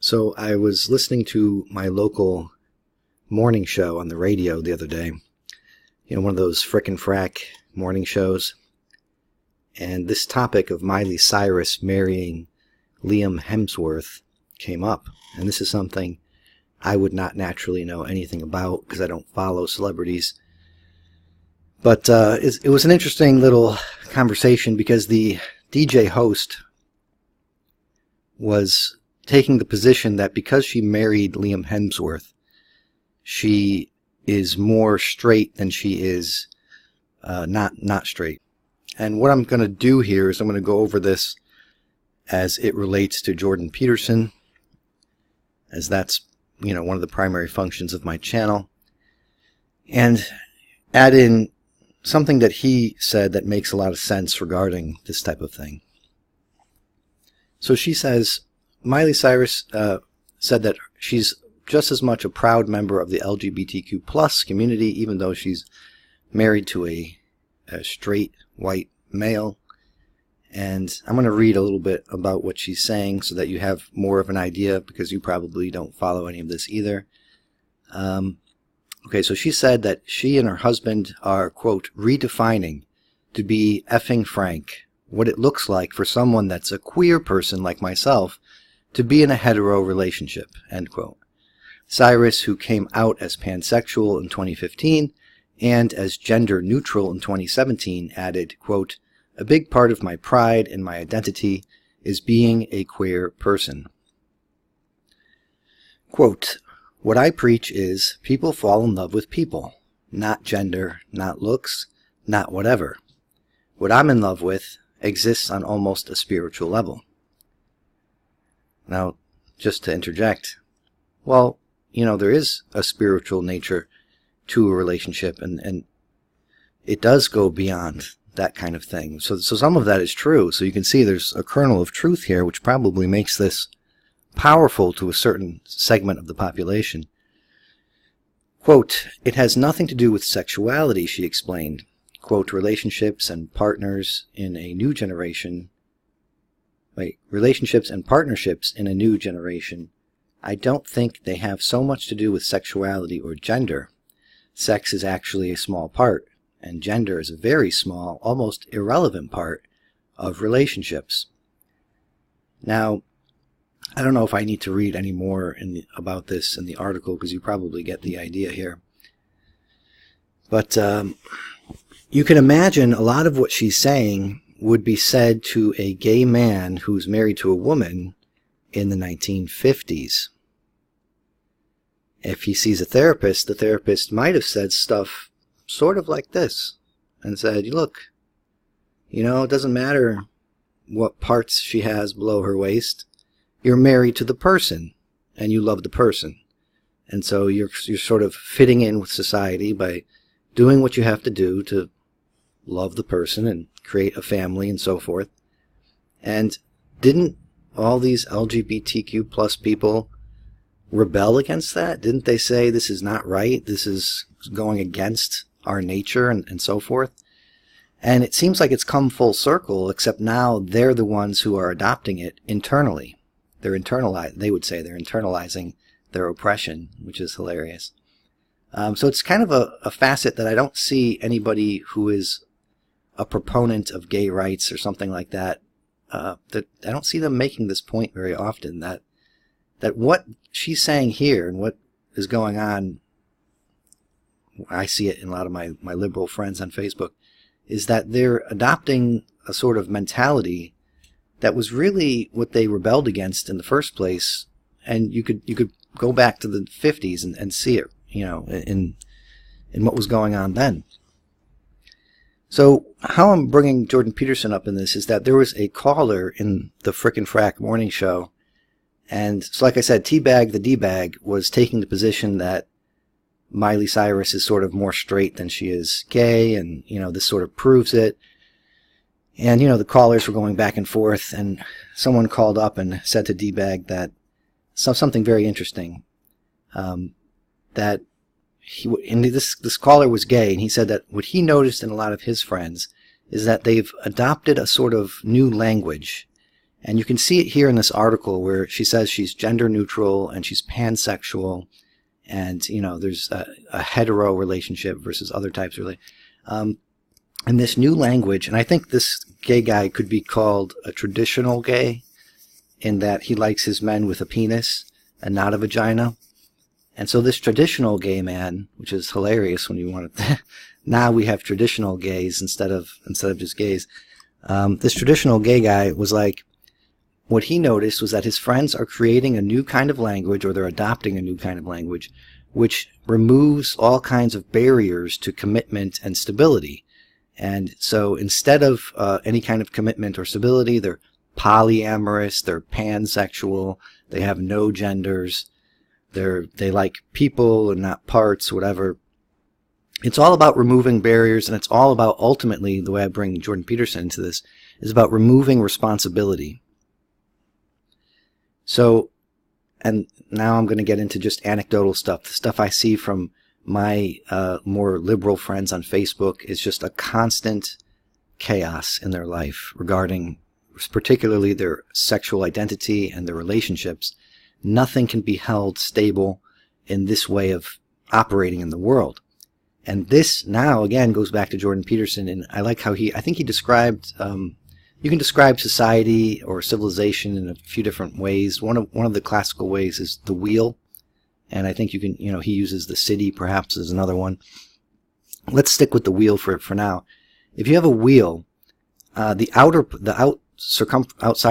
So I was listening to my local morning show on the radio the other day. You know, one of those frickin' Frack morning shows. And this topic of Miley Cyrus marrying Liam Hemsworth came up. And this is something I would not naturally know anything about because I don't follow celebrities. But it was an interesting little conversation because the DJ host was taking the position that because she married Liam Hemsworth, she is more straight than she is not straight. And what I'm going to do here is I'm going to go over this as it relates to Jordan Peterson, as that's, you know, one of the primary functions of my channel, and add in something that he said that makes a lot of sense regarding this type of thing. So she says, Miley Cyrus said that she's just as much a proud member of the LGBTQ plus community, even though she's married to a straight white male. And I'm going to read a little bit about what she's saying so that you have more of an idea, because you probably don't follow any of this either. Okay, so she said that she and her husband are, quote, redefining, to be effing frank, what it looks like for someone that's a queer person like myself to be in a hetero relationship, end quote. Cyrus, who came out as pansexual in 2015 and as gender neutral in 2017, added, quote, a big part of my pride and my identity is being a queer person. Quote, what I preach is people fall in love with people, not gender, not looks, not whatever. What I'm in love with exists on almost a spiritual level. Now, just to interject, well, you know, there is a spiritual nature to a relationship, and it does go beyond that kind of thing. So some of that is true. So you can see there's a kernel of truth here, which probably makes this powerful to a certain segment of the population. Quote, it has nothing to do with sexuality, she explained. Quote, relationships and partnerships in a new generation. I don't think they have so much to do with sexuality or gender. Sex is actually a small part, and gender is a very small, almost irrelevant part of relationships. Now, I don't know if I need to read any more about this in the article, because you probably get the idea here. But you can imagine a lot of what she's saying would be said to a gay man who's married to a woman in the 1950s. If he sees a therapist, the therapist might have said stuff sort of like this and said, look, you know, it doesn't matter what parts she has below her waist. You're married to the person and you love the person. And so you're sort of fitting in with society by doing what you have to do to love the person and create a family and so forth. And didn't all these LGBTQ plus people rebel against that? Didn't they say this is not right? This is going against our nature and so forth? And it seems like it's come full circle, except now they're the ones who are adopting it internally. They would say they're internalizing their oppression, which is hilarious. So it's kind of a facet that I don't see anybody who is a proponent of gay rights or something like that, that I don't see them making this point very often, that what she's saying here and what is going on, I see it in a lot of my liberal friends on Facebook, is that they're adopting a sort of mentality that was really what they rebelled against in the first place. And you could go back to the 50s and see it, you know, in what was going on then. So how I'm bringing Jordan Peterson up in this is that there was a caller in the frickin' Frack morning show. And so, like I said, Teabag the D-Bag was taking the position that Miley Cyrus is sort of more straight than she is gay. And, you know, this sort of proves it. And, you know, the callers were going back and forth. And someone called up and said to D-Bag that something very interesting. That this caller was gay, and he said that what he noticed in a lot of his friends is that they've adopted a sort of new language, And you can see it here in this article where she says she's gender neutral and she's pansexual, and there's a hetero relationship versus other types of and this new language. And I think this gay guy could be called a traditional gay, in that he likes his men with a penis and not a vagina. And so this traditional gay man, which is hilarious when you want to now we have traditional gays instead of just gays. This traditional gay guy was like, what he noticed was that his friends are creating a new kind of language, or they're adopting a new kind of language, which removes all kinds of barriers to commitment and stability. And so instead of any kind of commitment or stability, they're polyamorous, they're pansexual, they have no genders, they like people and not parts, whatever. It's all about removing barriers, and it's all about, ultimately, the way I bring Jordan Peterson into this, is about removing responsibility. So, and now I'm going to get into just anecdotal stuff. The stuff I see from my more liberal friends on Facebook is just a constant chaos in their life regarding particularly their sexual identity and their relationships. Nothing can be held stable in this way of operating in the world. And this now, again, goes back to Jordan Peterson, and I like how I think he described, you can describe society or civilization in a few different ways. One of the classical ways is the wheel, and I think you can, he uses the city perhaps as another one. Let's stick with the wheel for now. If you have a wheel, outside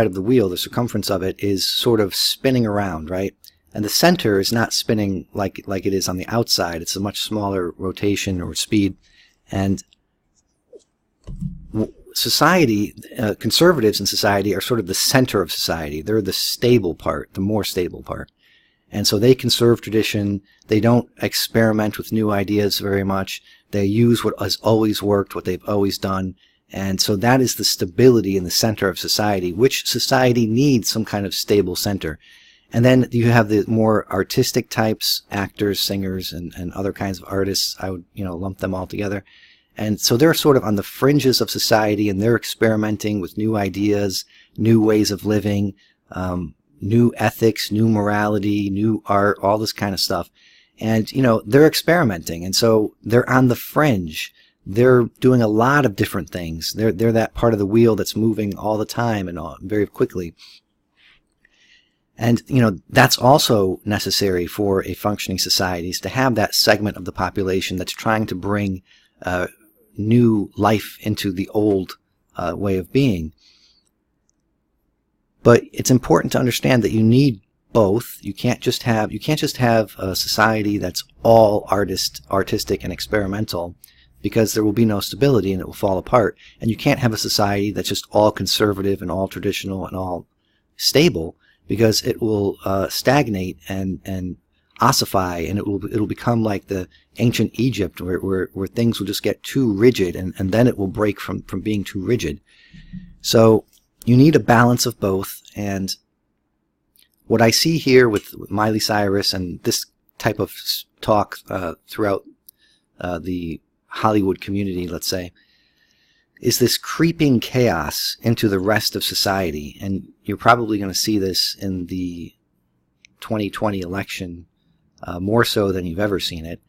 of the wheel, the circumference of it is sort of spinning around, right? And the center is not spinning like it is on the outside. It's a much smaller rotation or speed. And society, conservatives in society are sort of the center of society. They're the stable part, the more stable part. And so they conserve tradition. They don't experiment with new ideas very much. They use what has always worked, what they've always done. And so that is the stability in the center of society, which society needs some kind of stable center. And then you have the more artistic types, actors, singers, and other kinds of artists. I would, lump them all together. And so they're sort of on the fringes of society, and they're experimenting with new ideas, new ways of living, new ethics, new morality, new art, all this kind of stuff. And, they're experimenting. And so they're on the fringe. They're doing a lot of different things. They're that part of the wheel that's moving all the time and very quickly. And, that's also necessary for a functioning society, is to have that segment of the population that's trying to bring new life into the old way of being. But it's important to understand that you need both. You can't just have a society that's all artistic and experimental, because there will be no stability and it will fall apart. And you can't have a society that's just all conservative and all traditional and all stable, because it will stagnate and ossify, and it'll become like the ancient Egypt, where things will just get too rigid, and then it will break from being too rigid. So you need a balance of both. And what I see here with Miley Cyrus and this type of talk throughout the Hollywood community, let's say, is this creeping chaos into the rest of society. And you're probably going to see this in the 2020 election more so than you've ever seen it.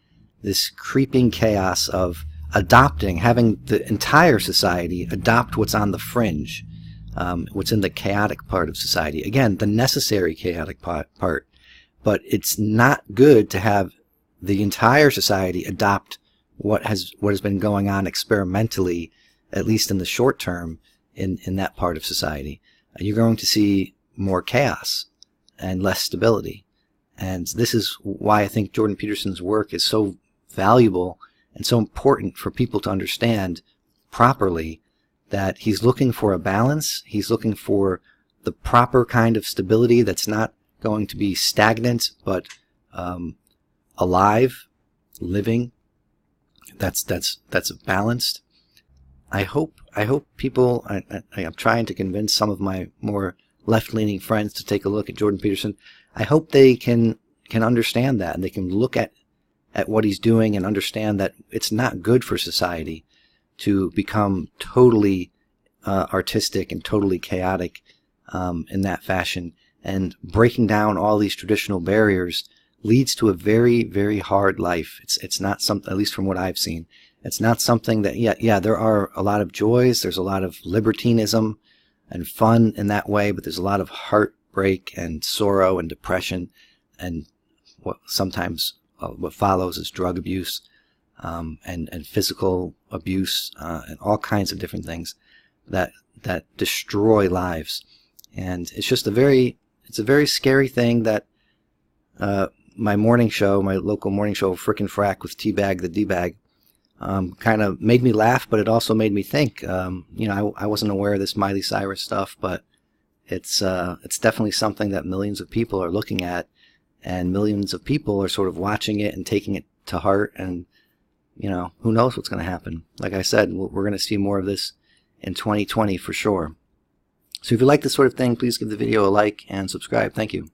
This creeping chaos of having the entire society adopt what's on the fringe, what's in the chaotic part of society. Again, the necessary chaotic part. But it's not good to have the entire society adopt what has been going on experimentally, at least in the short term, in that part of society. You're going to see more chaos and less stability. And this is why I think Jordan Peterson's work is so valuable and so important for people to understand properly, that he's looking for a balance. He's looking for the proper kind of stability that's not going to be stagnant, but alive, living, that's balanced. I hope people, I'm trying to convince some of my more left-leaning friends to take a look at Jordan Peterson. I hope they can understand that, and they can look at what he's doing and understand that it's not good for society to become totally artistic and totally chaotic in that fashion. And breaking down all these traditional barriers leads to a very, very hard life. It's not something, at least from what I've seen, it's not something that, yeah, there are a lot of joys, there's a lot of libertinism and fun in that way, but there's a lot of heartbreak and sorrow and depression, and what sometimes what follows is drug abuse, and physical abuse, and all kinds of different things that destroy lives. And it's just a very scary thing that my morning show, my local morning show, Frickin' Frack with T-Bag the D-Bag, kind of made me laugh, but it also made me think. You know, I wasn't aware of this Miley Cyrus stuff, but it's definitely something that millions of people are looking at, and millions of people are sort of watching it and taking it to heart. And you know, who knows what's going to happen? Like I said, we're going to see more of this in 2020 for sure. So if you like this sort of thing, please give the video a like and subscribe. Thank you.